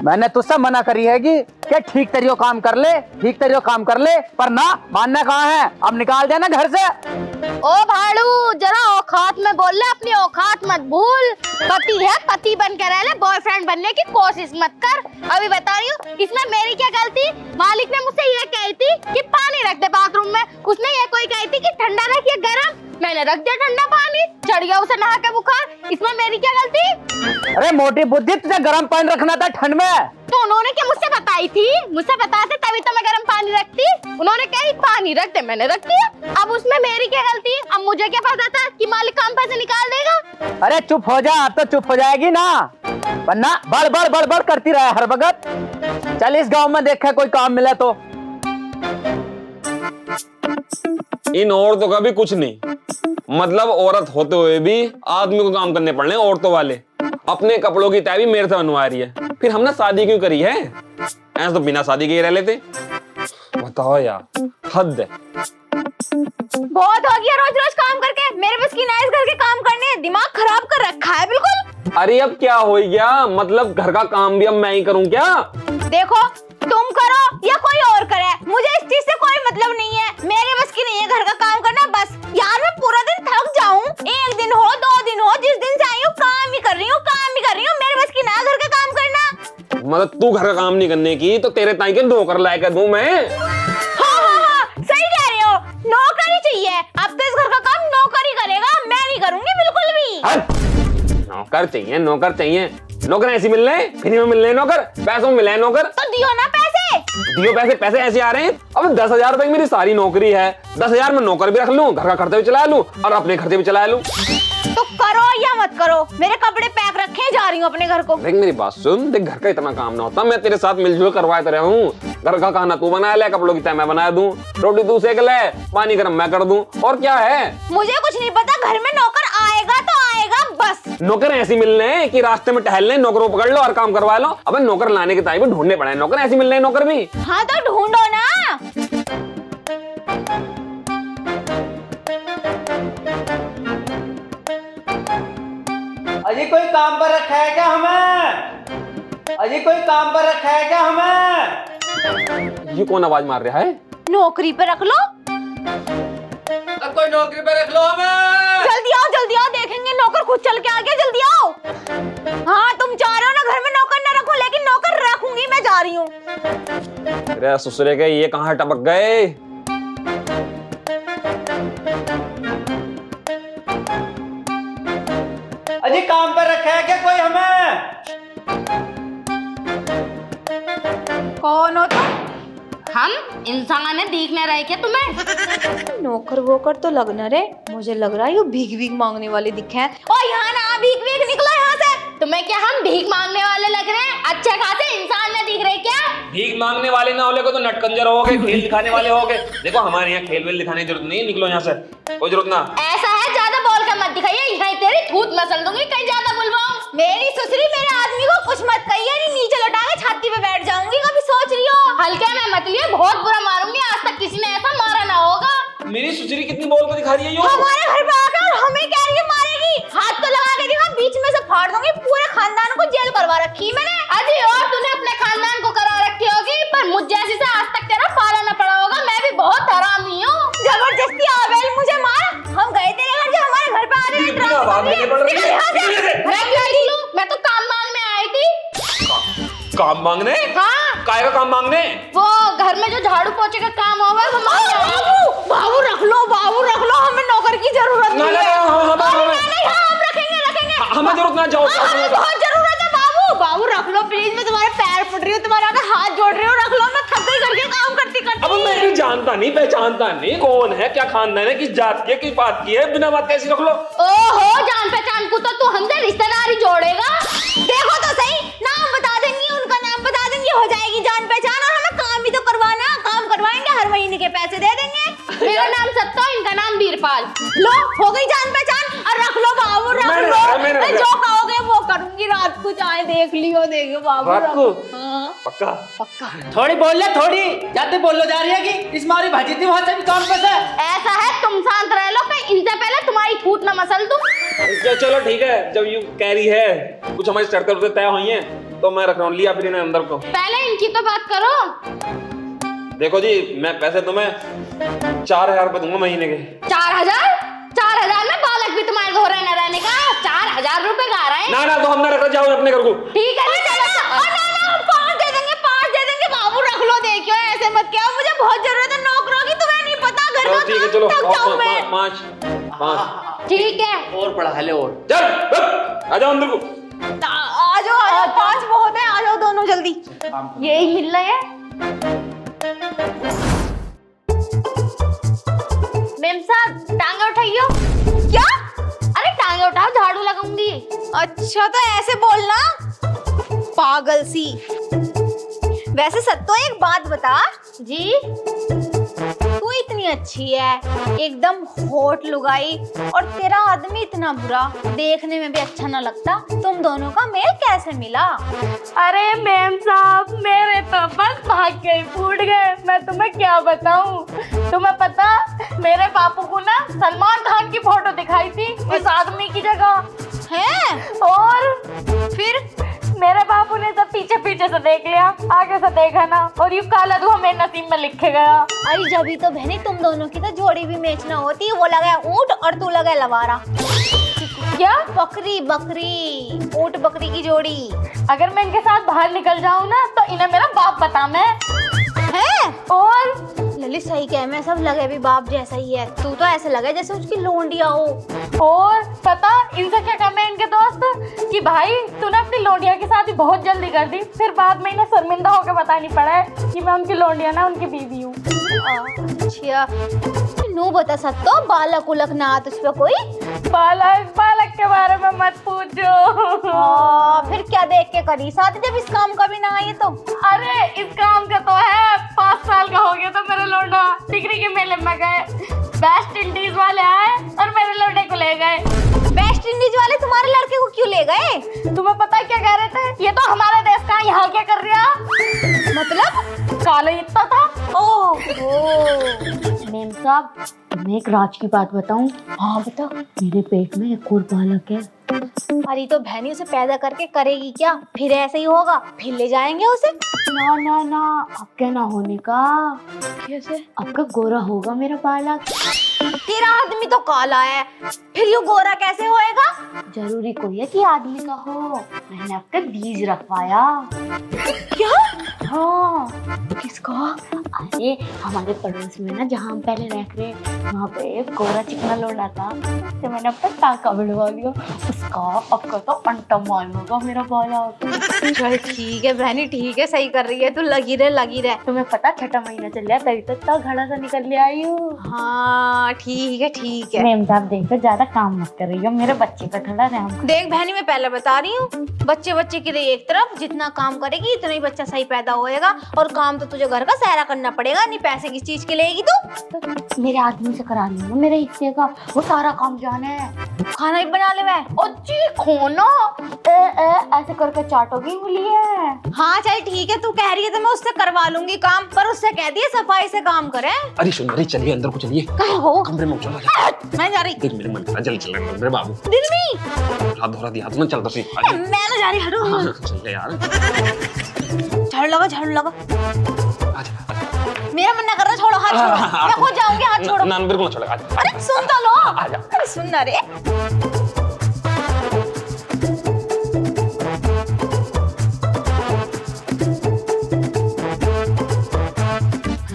मैंने तुझसे मना करी है कि ठीक तरीके काम कर ले, ठीक तरीके काम कर ले, पर ना मानना कहाँ है। अब निकाल देना घर से। ओ भाड़ू, जरा औकात में बोल ले, अपनी औकात मत भूल। पति है, पति बन के रह ले, बॉयफ्रेंड बनने की कोशिश मत कर। अभी बता रही हूँ, इसमें मेरी क्या गलती। मालिक ने मुझसे ये कही थी कि पानी रख दे बाथरूम में, उसने ये कोई कही थी कि ठंडा रखिए गरम, मैंने रख दिया ठंडा पानी, चढ़ गया उसे नहा के बुखार। इसमें मेरी क्या गलती। अरे मोटी बुद्धि, तुझे गर्म पानी रखना था ठंड में। तो उन्होंने क्या मुझसे बताई थी, मुझसे बताते तभी तो मैं गर्म पानी रखती। उन्होंने कही पानी रख दे, मैंने रख दिया। अब उसमें मेरी क्या गलती। अब मुझे क्या पता था कि मालिक काम पैसे निकाल देगा। अरे चुप हो जा, अब तो चुप हो जाएगी ना, वरना बड़ बड़ बड़ बड़ करती रहे हर वक्त। चल इस गांव में देखा कोई काम मिला तो। इन औरतों का भी कुछ नहीं, मतलब औरत होते हुए भी आदमी को काम करने पड़ रहे हैं औरतों वाले। अपने कपड़ों की तय भी मेरे से बनवा रही है, फिर हमने शादी क्यों करी है। ऐसे तो बिना शादी के ही रह लेते। बताओ यार, हद है। बहुत हो गया रोज रोज काम करके, मेरे बस की नाइस घर के काम करने, दिमाग खराब कर रखा है बिल्कुल। अरे अब क्या हो गया, मतलब घर का काम भी अब मैं ही करूं क्या। देखो तुम करो या कोई और करे, मुझे इस चीज से कोई मतलब नहीं है। मेरे बस की नहीं है घर का काम करना। बस यार मैं पूरा दिन थक जाऊं, एक दिन हो 2 दिन हो, जिस दिन से आई हूँ काम ही कर रही हूँ, काम ही कर रही हूँ। मेरे बस की ना घर का काम करना। मतलब तू घर का काम नहीं करने की तो तेरे ताई के नौकर लायक दूं मैं। हाँ, सही कह रहे हो, नौकर ही चाहिए। अब तो इस घर का काम नौकर ही करेगा, मैं नहीं करूंगी बिल्कुल भी। नौकर चाहिए, नौकर चाहिए। नौकर ऐसी मिल रहे, फ्री में मिल रहे नौकर, पैसों में मिले हैं नौकर। तो दियो ना पैसे। दियो पैसे, पैसे ऐसे आ रहे हैं। अब 10,000 रुपए की मेरी सारी नौकरी है, 10,000 में नौकर भी रख लूं, घर का खर्चा भी चला लूं और अपने खर्चे भी चला लूं। तो करो या मत करो, मेरे कपड़े पैक रखे, जा रही हूँ अपने घर को। देख मेरी बात सुन, देख घर का इतना काम ना होता, मैं तेरे साथ मिलजुल करवाते रहा हूँ। घर का खाना तू बना ले, कपड़ों की तय मैं बना दूं, रोटी तू सेक ले, पानी गर्म मैं कर दूं, और क्या है। मुझे कुछ नहीं पता, घर में नौकर आएगा तो आएगा बस। नौकर ऐसी मिल रहे हैं कि रास्ते में टहल ले, नौकरों पकड़ लो और काम करवा लो। अब नौकर लाने के टाइम भी ढूंढने पड़े, नौकर ऐसी मिल रहे हैं नौकर भी। हाँ तो ढूंढो ना। अजी कोई काम पर रखा है क्या हमें? अजी कोई काम पर रखा है क्या हमें? ये कौन आवाज मार रहा है? नौकरी पे रख लो। अब कोई नौकरी पे रख लो हमें। जल्दी आओ, देखेंगे नौकर खुद चल के आ गया, जल्दी आओ। हाँ तुम चाह रहे हो ना घर में नौकर ना रखूं, लेकिन नौकर रखूंगी, मैं जा रही हूँ। अरे ससुरे के ये कहाँ टपक गए। अजी काम पर रखा है क्या कोई हमें? कौन हो तुम? हम इंसान है, दिख ना रहे क्या तुम्हें? नौकर वोकर तो लग ना रहे, मुझे लग रहा है ये भीख भीख मांगने वाले दिखे हैं। ओ यहाँ ना, भीख भीख निकलो यहाँ से। तुम्हें क्या हम भीख मांगने वाले लग रहे हैं? अच्छे खासे इंसान में दिख रहे क्या? भीख मांगने वाले ना होले को तो नटकंजर हो गए, खेल दिखाने वाले हो गए। देखो हमारे यहाँ खेल वेल दिखाने की जरूरत नहीं, निकलो यहाँ से, कोई जरूरत ना। ऐसा है, ज्यादा बोल कर मत दिखाइए, यहाँ तेरी थूत मसल दूंगी, कहीं ज्यादा बुलवाऊं। मेरी ससुरी मेरे आदमी को कुछ मत कहिए, नहीं नीचे लौटा के छाती पे बैठ जाऊंगी। कभी सोच रही हो? हल्के में मत लिए, बहुत बुरा मारूंगी, आज तक किसी ने ऐसा मारा ना होगा। मेरी सुसरी कितनी बोल कर दिखा रही है यो? हमारे घर पे आकर और हमें कह रही है मारेगी। हाथ तो लगा के देखा, बीच में से फाड़ दूंगी। पूरे खानदान को जेल करवा रखी मैंने। अजी और तूने अपने खानदान को करा रखी होगी, पर मुझ जैसी से आज तक तेरा पाला न पड़ा होगा। मैं भी बहुत हरामी हूँ। जबरदस्ती आ गई मुझे मार। हम गए थे घर, जो हमारे घर पे आ रहे हैं। मैं तो काम मांगने आई थी। काम मांगने? हाँ। काय का काम मांगने? वो घर में जो झाड़ू पोछे का काम होगा वो मांगने आई। बाबू रख लो, हमें नौकर की जरूरत नहीं है। हम रखेंगे। हमें जरूरत ना, जाओ। बहुत जरूरत है बाबू रख लो प्लीज। मैं तुम्हारे पैर पड़ रही हूँ, तुम्हारे आगे हाथ जोड़ रही हूँ, रख लो। मैं थक गई करके काम करती। अब मैं भी जानता नहीं, पहचानता नहीं, कौन है, क्या खानदान है, किस जात की है, किस बात की है, बिना बात कैसी रख लो। ओहो, जान पहचान को तो तू हमसे रिश्तेदारी जोड़ेगा। देखो तो सही, नाम बता देंगी, उनका नाम बता देंगी, हो जाएगी जान पहचान। और हमें काम भी तो करवाना, काम करवाएंगे, हर महीने के पैसे दे देंगे। मेरा नाम सत्ता, इनका नाम वीरपाल। लो हो गई जान पहचान। और रख लो बाबू, रख लो। जो कहोगे वो करूंगी। रात को चाहे देख लियो, देखो बाबू। रात को? हाँ। पक्का। थोड़ी बोल ले, थोड़ी जाते बोलो जा रही है कि इस मारी भाजी थी वहां से भी काम कैसे? ऐसा है, तुम शांत रह लो, कहीं इनसे पहले तुम्हारी फूट न मसल दूं। चलो ठीक है, जब यू कह रही है, कुछ हमारी शर्तें तय हुई हैं, तो मैं रख रहा हूँ, लिया फिर इन्हें अंदर को। पहले इनकी तो बात करो। देखो जी, मैं पैसे तुम्हें 4,000 रुपए दूंगा महीने के। 4,000 में बालक भी तुम्हारे घर न रहने का 4,000 रुपए गा रहे हैं। ना ना, तो हमने रखा, जाओ अपने घर को। ठीक है, चलो। हम 5 दे देंगे, 5 दे देंगे। बाबू रख लो, देखियो ऐसे मत क्या, मुझे बहुत जरूरत है नौकरों की, तुम्हें नहीं पता घर का ठीक है, काम चलो थक जाऊं मैं। 5 ठीक है, और पढ़ा ले और। चल आ जाओ अंदर को। आ जाओ 5 बहुत है, आ जाओ दोनों जल्दी। यही मिल रहे हैं। मेम साहब टांगे उठाइयो। क्या? अरे टांगे उठाओ, झाड़ू लगाऊंगी। अच्छा तो ऐसे बोलना, पागल सी। वैसे सत्तो एक बात बता जी। तू इतनी अच्छी है, एकदम होठ लुगाई, और तेरा आदमी इतना बुरा, देखने में भी अच्छा ना लगता। तुम दोनों का मेल कैसे मिला? अरे मैम साहब, मेरे तो बस भाग्य ही फूट गए। मैं तुम्हें क्या बताऊं। तुम्हें पता, मेरे बापू को ना सलमान खान की फोटो दिखाई थी इस आदमी की जगह है? और फिर मेरे बापू ने सब पीछे पीछे से देख लिया, आगे से देखा ना, और यूं काला धुआं मेरे नसीब में लिखे गया। अरे जभी तो बहनी तुम दोनों की तो जोड़ी भी मैच ना होती। वो लगा ऊंट और तू लगा लवारा। क्या? बकरी बकरी, ऊंट बकरी की जोड़ी अगर मैं इनके साथ बाहर निकल जाऊं ना, तो इन्हें मेरा बाप बता मैं। है। और ललित सही कह, मैं सब लगे भी बाप जैसा ही है। तू तो ऐसे लगे जैसे उसकी लोंडिया हो। और पता इनसे क्या कहते हैं इनके दोस्त कि भाई तूने अपनी लोंडिया की शादी बहुत जल्दी कर दी, फिर बाद में इन्हें शर्मिंदा होकर बतानी पड़ा है कि मैं उनकी लोंडिया ना उनकी बीवी हूँ। अच्छा नू बता सत्तो, बालक उलक ना आत उस पे कोई? बालक के बारे में मत पूछो। फिर क्या देख के करी शादी जब इस काम का भी ना आई तो? अरे इस काम का तो है, 5 साल का हो गया तो मेरे लोंडा डिग्री के मेले में गए, वेस्ट इंडीज वाले आए और मेरे लोंडे को ले गए। वेस्ट इंडीज वाले तुम्हारे लड़के को क्यों ले गए? तुम्हें पता है क्या कह रहे थे? ये तो हमारे देश का, यहाँ क्या कर रहा? मतलब काला इतना था। ओह मेम साहब, मैं एक राज की बात बताऊं? हाँ बता। मेरे पेट में एक और बालक है। अरे तो बहनी उसे पैदा करके करेगी क्या? फिर ऐसे ही होगा, फिर ले जाएंगे उसे। ना ना ना, आपके ना होने का। कैसे? आपका गोरा होगा मेरा बालक। तेरा आदमी तो काला है, फिर ये गोरा कैसे होएगा? जरूरी कोई है कि आदमी का हो, मैंने आपका बीज रखवाया। क्या? हाँ। किसका? अरे हमारे पड़ोस में ना, जहाँ हम पहले रह रहे, वहाँ पे एक गोरा चिकना लौंडा था, तो मैंने अपना टाका भिड़वा दिया उसका। आपका तो अंटा मान होगा मेरा बालक। चल ठीक है बहनी, ठीक है, सही कर रही है तू, लगी रहे। तुम्हें पता 6ठा महीना चल रहा, तभी तो इतना घड़ा सा निकल ले आई हूँ। हाँ ठीक है। मैम साहब देखो, ज्यादा काम मत कर रही हो, मेरे बच्चे का थोड़ा रहम। देख बहनी, मैं पहले बता रही हूँ, बच्चे की रही एक तरफ, जितना काम करेगी इतना ही बच्चा सही पैदा होएगा। और काम तो तुझे घर का सारा करना पड़ेगा, नहीं पैसे किस चीज के लेगी तू? तो मेरे आदमी से करा लेना मेरे हिस्से का, वो सारा काम जाने है। खाना भी बना ले। अच्छी खोना ऐसे करके चाटोगी उंगली है। हाँ चल ठीक है, तू कह रही है तो मैं उससे करवा लूंगी काम, पर उससे कह दिए सफाई से काम करे। अरे सुंदरी चलिए अंदर को चलिए। कहाँ हो? कमरे में चलो। मैं जा रही। देख मेरे मन करा, जल्दी चल मेरे बाबू। दिल में हाथ धोरा दिया तो चलता सी। मैं ना जा रही, हटो। चल यार, झाड़ू लगा। आजा। मेरा मन ना कर रहा, छोड़ो हाथ छोड़ो, मैं खुद जाऊंगी, हाथ छोड़ो। ना बिल्कुल ना छोड़ेगा। अरे सुन तो लो। आजा। अरे सुन ना रे।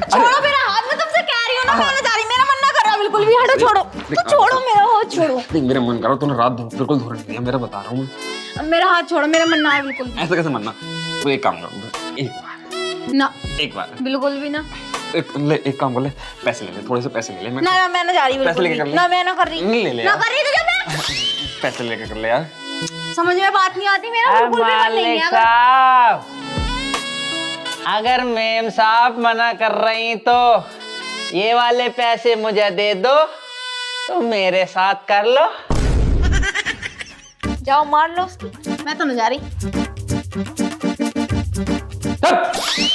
छोड़ो मेरा हाथ, मैं तुमसे कह रही हूँ ना, मैं जा रही, मेरा मन ना कर रहा बिल्कुल भी, हटो छोड़ो। तो छोड़ो मेरा हाथ, छोड़ो। देख मेरा मन कर रहा, तूने रात बिल्कुल धो रही है, मेरा बता रहा हूँ मैं। मेरा हाथ छोड़ो, मेरा मन ना है बिल्कुल भी। ऐसे कैसे मनना? तू एक काम कर, एक बार बिल्कुल भी ना। एक काम कर ले, पैसे ले ले, थोड़े से पैसे ले ले। ना मैं ना जा रही पैसे बिल्कुल लेके कर भी। ले। ना मैं ना कर रही। नहीं ले ले ना यार। कर रही तुझे मैं। पैसे लेके कर ले यार। समझ में बात नहीं आती, मेरा बिल्कुल भी मन नहीं है। मालिक साहब, अगर मेम साहब मना कर रही तो ये वाले पैसे मुझे दे दो, तो मेरे साथ कर लो। जाओ मार लो उसकी, मैं तो नहीं जा रही।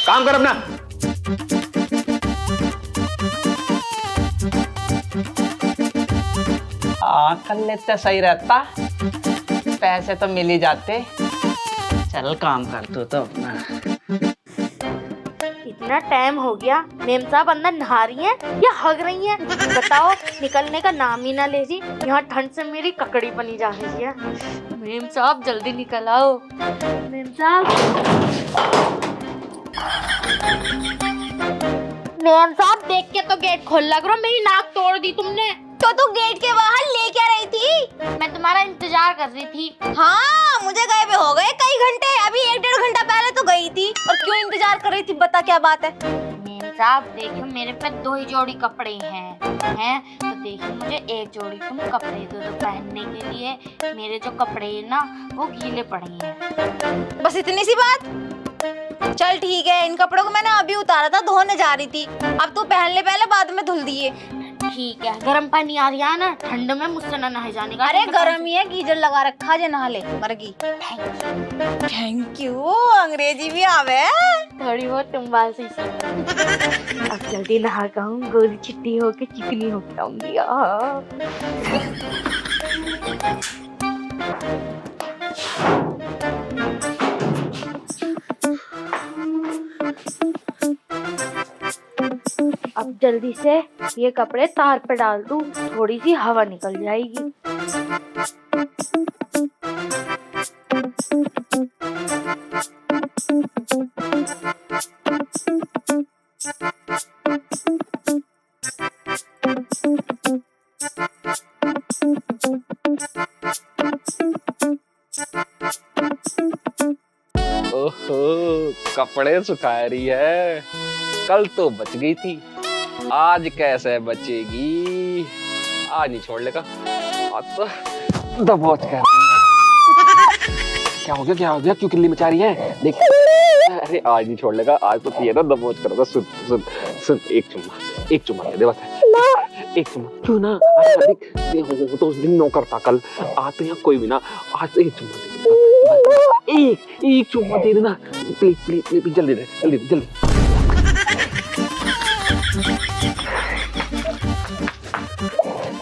काम कर अपना। हाँ कर लेते सही रहता, पैसे तो मिल ही जाते। चल काम कर तू तो अपना। इतना टाइम हो गया, मेम साहब अंदर नहा रही हैं या हग रही हैं? बताओ, निकलने का नाम ही ना ले जी। यहाँ ठंड से मेरी ककड़ी बनी जा रही है। मेम साहब जल्दी निकल आओ। मेम साहब, मेम साहब देख के तो गेट खोल लग रहा, मेरी नाक तोड़ दी तुमने। तो तू गेट के बाहर ले क्या रही थी? मैं तुम्हारा इंतजार कर रही थी। हाँ, मुझे गए भी हो गए कई घंटे, अभी 1-1.5 घंटा पहले तो गई थी। और क्यों इंतजार कर रही थी, बता क्या बात है? मेम साहब देखो, मेरे पे 2 ही जोड़ी कपड़े हैं तो देखिए मुझे एक जोड़ी तुम कपड़े दे दो पहनने के लिए। मेरे जो कपड़े हैं ना वो गीले पड़े हैं। बस इतनी सी बात? चल ठीक है, इन कपड़ों को मैंने अभी उतारा था, धोने जा रही थी। अब तू पहन ले पहले, बाद में धुल दिए। ठीक है, गर्म पानी आ रहा है ना, ठंड में मुझसे ना नहाए जाने का। अरे गर्म ही है, गीजर लगा रखा है, नहा ले मरगी। थैंक यू, अंग्रेजी भी आवे। थोड़ी बहुत तुम बात सही। अब जल्दी नहा के आऊं, गोरी चिट्टी होके चिकनी होके आऊंगी। अब जल्दी से ये कपड़े तार पे डाल दूं, थोड़ी सी हवा निकल जाएगी। ओहो, कपड़े सुखा रही है। कल तो बच गई थी, आज कैसे बचेगी? आज नहीं छोड़ लेगा, आज तो दबोच कर। क्या हो गया, क्या हो गया? क्यों किल्ली मचा रही है? देख, अरे आज नहीं छोड़ लेगा, आज तो ये ना दबोच करोगा। सुन सुन सुन, एक चुम्मा दे बस, एक चुम्मा। क्यों ना, हो तो उस दिन नौकर था, कल आज तो यहाँ कोई भी ना, आज तो एक चुम्मा दे, एक चुम्मा दे देना प्लीज प्लीज प्लीज, जल्दी दे, जल्दी जल्दी।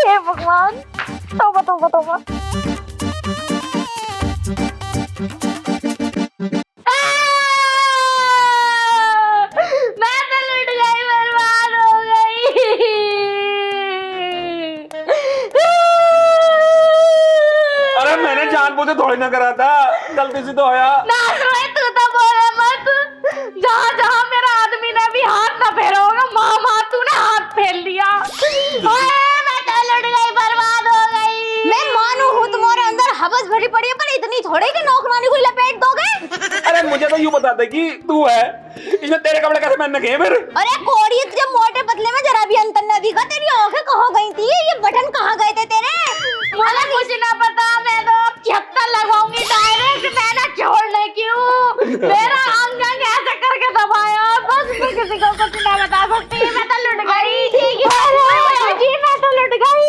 हे भगवान, तौबा तौबा तौबा। मैं तो लुट गई, बर्बाद हो गई। अरे मैंने जानबूझ थोड़ी ना करा था, गलती से तो होया। तू तो बोले मत। जहाँ जहाँ मेरा आदमी ने भी हाथ ना फेरा होगा, माँ तूने हाथ फेर लिया। मैं तो लुट गई, बर्बाद हो गई। मैं मानू हूँ तुम्हारे अंदर हवस भरी पड़ी है, पर इतनी थोड़ी कि नौकरानी को लपेट दोगे। अरे मुझे तो यूं बता दे कि तू है, इसमें तेरे कपड़े कैसे पहनने के फिर? अरे कोड़ी, तुझे मोटे पतले में जरा भी अंतर न दिखा? तेरी आंखें कहाँ गई थी? ये बटन कहाँ गए थे तेरे? मुझे कुछ ना पता, मैं तो 76 लगाऊंगी डायरेक्ट, मैंने छोड़ने क्यों? मेरा अंग अंग ऐसे करके दबाया, बस मैं किसी को कुछ ना बता सकती। मैं तो लुट गई। मैं तो लुट गई।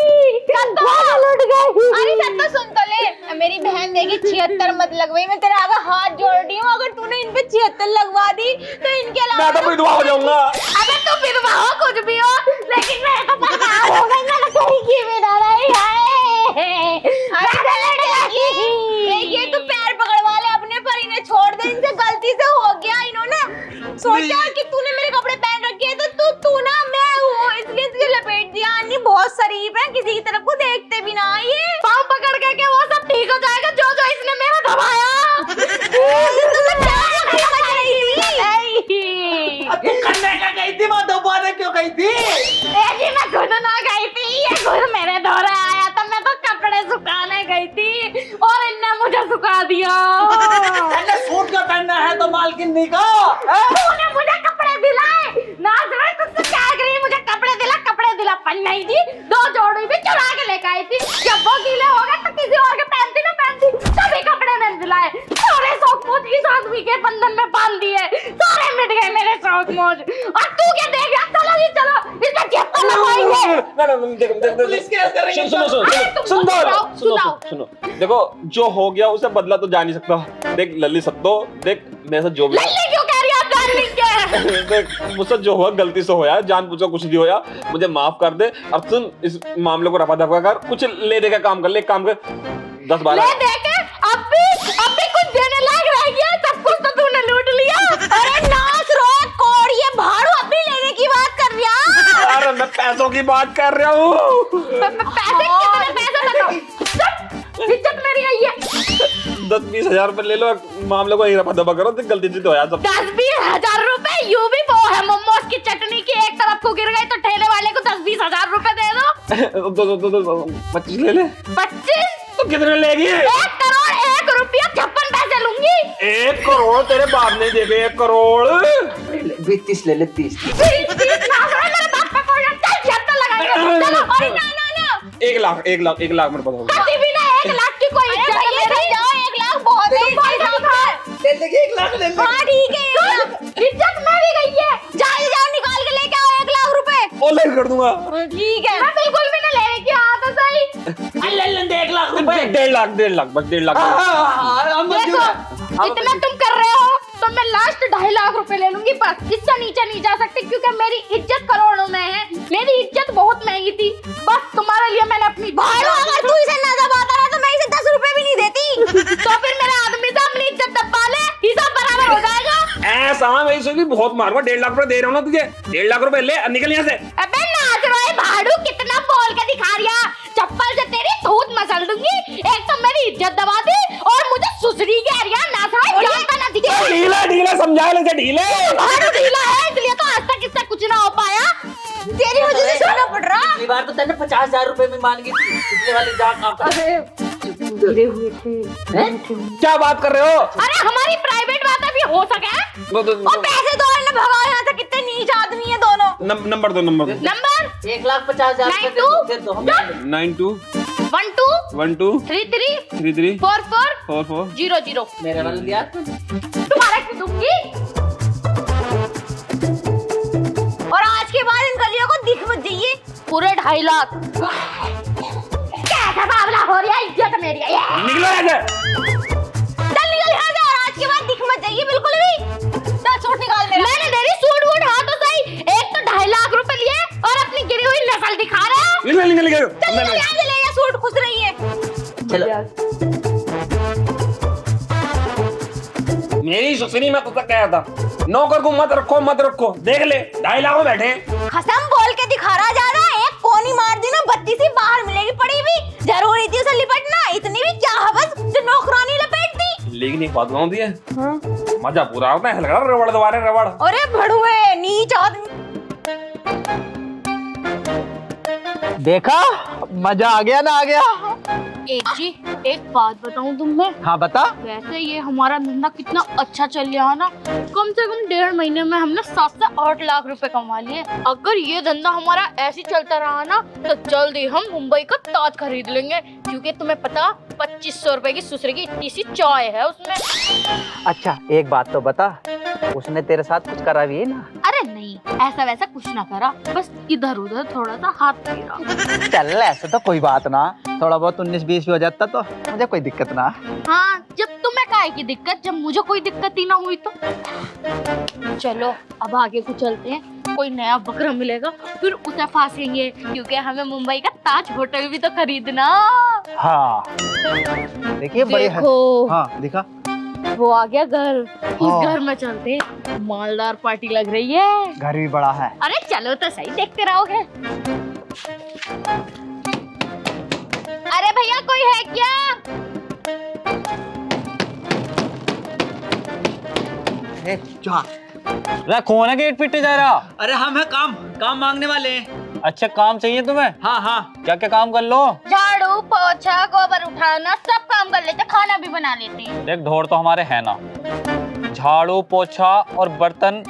अरे सत्ता सुन तो ले, मेरी बहन देगी 76 मत लगवाई, मैं तेरे आगे हाथ जोड़ रही हूँ। अगर तूने इन पे 76 लगवा दी तो इनके अलावा मैं तो विधवा हो जाऊंगा। अबे तू विधवा हो कुछ भी हो, लेकिन मैं तो बर्बाद हो गई। मैंने कहीं भी ना रही है। ये तू पैर पकड़वा ले अपने, पर इन्हें छोड़ दे, इनसे गलती से हो गया। इन्होंने सोचा कि तूने मेरे कपड़े पहन रखे हैं तो तू ना मैं हूँ, इसलिए तुझे लपेट दिया। अन्नी बहुत शरीफ है, किसी की तरफ को देखते भी ना। ये पाँव पकड़ के वो सब ठीक हो जाएगा, जो जो इसने मेरा दबाया। तू करने का गई थी, मैं दोबारा क्यों गई थी? जी मैं खुद ना गई थी, ये खुद मेरे दौरे आया था। मैं तो कपड़े सुखाने गई थी और इनने मुझे सुखा दिया। अरे सूट क्यों पहनना है तो मालकिन का? तूने मुझे कपड़े दिलाए ना, तुझसे क्या करी? मुझे कपड़े दिला पन नहीं थी, 2 जोड़ी भी चुरा के लेकर आई थी। जब वो गीले हो गए तो किसी और के पहनती ना पहनती, सभी कपड़े मैंने दिलाए। सारे शौक मौज इस आदमी के बंधन में बांध दिए, सारे मिट गए मेरे शौक मौज। और तू क्या देख रहा? चलो जी चलो, इसका चप्पल लगवाएंगे। पुलिस केस करेंगे। सुनो, देखो जो हो गया उसे बदला तो जा नहीं सकता। देख लल्ली सत्तो, देख मेरे साथ जो भी लल्ली क्यों कह रही है आप? जान नहीं क्या? देख मुझसे जो हुआ गलती से होया, जानबूझकर कुछ नहीं होया, मुझे माफ कर दे। और सुन, इस मामले को रफा दफा कर, कुछ ले दे का काम कर ले, एक काम कर 10-12 ले दे के अब भी कुछ देने लायक रह गया। की बात कर रहा हूँ। पैसे कितने पैसे बताओ। इज्जत मेरी गई है। 10-20 हजार रुपए ले लो, मामले को यही रफा दफा करो, तो गलती से तो आया सब। 10-20 हजार रुपए यूं भी वो है मोमोज की चटनी की एक तरफ को गिर गई तो ठेले वाले को 10-20 हजार रुपए दे दो। 25 ले ले। 25 तो कितने लेगी? 1 करोड़ 1 रुपया 56 पैसे लूंगी। 1 करोड़ तेरे बाप ने देखे। 1 करोड़ 30 ले ले 30। 30 लाख मेरे बाप पे पड़ जाता है, झट्टा लगाएंगे। चलो अरे ना ना ना 1 लाख 1 लाख 1 लाख मेरे पास होगा। कभी भी ना 1 लाख की कोई अरे इज्जत भैया मेरी। जाओ 1 लाख बहुत है इसके साथ है। ले ले 1 लाख ले ले। हाँ ठीक है 1 लाख। इज्जत मेरी गई है। जाओ जाओ निकाल के लेके आओ 1 लाख रुपए। ऑनलाइन कर दूंगा। ठीक है मैं बिल्कुल भी ना लेने की आ तो सही। ले ले 1 लाख रुपए। 1.5 लाख बस 1.5 लाख। देखो इतना तुम कर रहे हो तो मैं लास्ट 2.5 लाख रुपए ले लूंगी बस। इससे नीचे नहीं जा सकती क्योंकि मेरी इज्जत करोड़ों में है। मेरी इज्जत बहुत महंगी थी। बस तुम्हारे लिए मैंने अपनी भाड़ू अगर तू इसे ना दबाता रहा तो मैं इसे 10 रुपए भी नहीं देती। तो फिर मेरे आदमी से अपनी इज्जत दबा ले, हिसाब बराबर हो जाएगा। ऐसा मैं सोची बहुत मारूंगा। 1.5 लाख रुपए दे रहा हूँ ना तुझे। 1.5 लाख रुपए ले, निकल यहाँ से। अबे नाच रहा भाड़ू, कितना बोल के दिखा रिया। चप्पल से तेरी धूत मसल दूंगी। एक तो मेरी इज्जत दबा दी और मुझे सुसरी के रिया नाच रहा जानता ना दिखे। ढीला ढीला समझा ले, ढीले। भाड़ू ढीला है इसलिए तो आज तक इससे कुछ ना हो पाया। तेरी वजह से सुनना पड़ रहा। पिछली बार तो तेने 50 हजार रुपए में मान गई थी। पिछले वाली जा काम कर। गिरे हुए थे। क्या बात कर रहे हो? अरे हमारी प्राइवेट बातें भी हो सके। और पैसे दो ना भगाओ यहाँ से। कितने नीच आदमी है दोनों। नंबर दो। नंबर 1,50,000 रुपए दे दो हम। 92 12 12 33 33 44 44 00। मेरे वाला दिया। तुम्हारा क्यों दूंगी? और आज के बाद इन गलियों को दिख मत जाइए। पूरे 2.5 लाख। कैसा बावला हो रहा है, इज्जत मेरी है। निकलो यहाँ से। चल निकल यहाँ से। और आज के बाद दिख मत जाइए बिल्कुल भी। चल सूट निकाल मेरा। मैंने तेरी सूट वूट हाँ तो सही। एक तो 2.5 लाख रुपए लिए और अपनी गिरी हुई नस्ल दिखा रहे हो। निकल चल निकल यहाँ से। ले ये सूट खुश रही है। चलो मेरी सुसरी में तुझसे कहा था नौकर को मत रखो। देख ले 2.5 लाख में बैठे हैं। कसम बोल के दिखा रहा जा रहा है। एक कोनी मार दी ना 32 ही बाहर मिलेगी पड़ी भी। जरूरी थी उसे लिपटना। इतनी भी क्या हवस जो नौकरानी लपेट दी। लेकिन एक बात बताऊं तुझे, मजा पूरा आता है। लग रहा रबड़ दबा रहे रबड़। अरे भड़ुए नीच आदमी। देखा, मजा आ गया ना आ गया। एक जी एक बात बताऊं तुम्हें। हाँ बता। वैसे ये हमारा धंधा कितना अच्छा चल रहा है ना। कम से कम 1.5 महीने में हमने 7 से 8 लाख रुपए कमा लिए। अगर ये धंधा हमारा ऐसे ही चलता रहा ना तो जल्दी हम मुंबई का ताज खरीद लेंगे। क्योंकि तुम्हें पता 2500 रुपए की सुसरी की इतनी सी चाय है उसमें। अच्छा एक बात तो बता, उसने तेरे साथ कुछ करा भी है ना? अरे नहीं, ऐसा वैसा कुछ ना करा, बस इधर उधर थोड़ा सा हाथ फेरा। चल ऐसे तो कोई बात ना, थोड़ा बहुत 19-20 भी हो जाता तो मुझे कोई दिक्कत ना। हाँ, जब तुम्हें काहे की दिक्कत, जब मुझे कोई दिक्कत ही ना हुई तो। चलो अब आगे को चलते हैं। कोई नया बकरा मिलेगा फिर उसे फांसेंगे क्योंकि हमें मुंबई का ताज होटल भी तो खरीदना। हाँ देखिए बड़े है। देखो हाँ दिखा। वो आ गया घर। उस हाँ। घर में चलते हैं। मालदार पार्टी लग रही है। घर भी बड़ा है। अरे चलो तो सही, देखते रहोगे। अरे भैया कोई है क्या? कौन है गेट पिटे जा रहा? अरे हम है काम मांगने वाले हैं। अच्छा काम चाहिए तुम्हें? हाँ क्या क्या काम कर लो? झाड़ू पोछा गोबर उठाना सब काम कर लेते, खाना भी बना लेते हैं। देख ढोर तो हमारे है ना। झाड़ू पोछा और बर्तन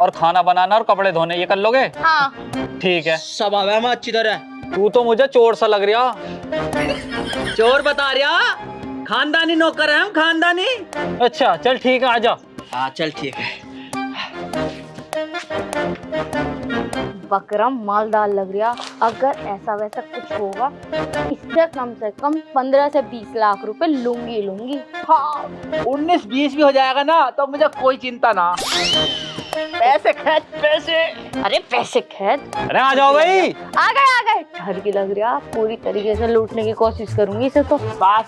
और खाना बनाना और कपड़े धोने ये कर लोगे? हाँ ठीक है। सब आवे हम अच्छी तरह। तू तो मुझे चोर सा लग रहा। चोर बता रहा, खानदानी नौकर है हम, खानदानी। अच्छा चल ठीक है आजा। हाँ चल ठीक है। बकरा मालदार लग रहा। अगर ऐसा वैसा कुछ होगा इससे कम से कम 15 से 20 लाख रुपए लूंगी। हाँ 19-20 भी हो जाएगा ना तो मुझे कोई चिंता ना। पैसे खेच पैसे। अरे पैसे खेद। अरे आ जाओ भाई। आ गए। ठहर की लग रहा, पूरी तरीके से लूटने की कोशिश करूंगी इसे तो। बस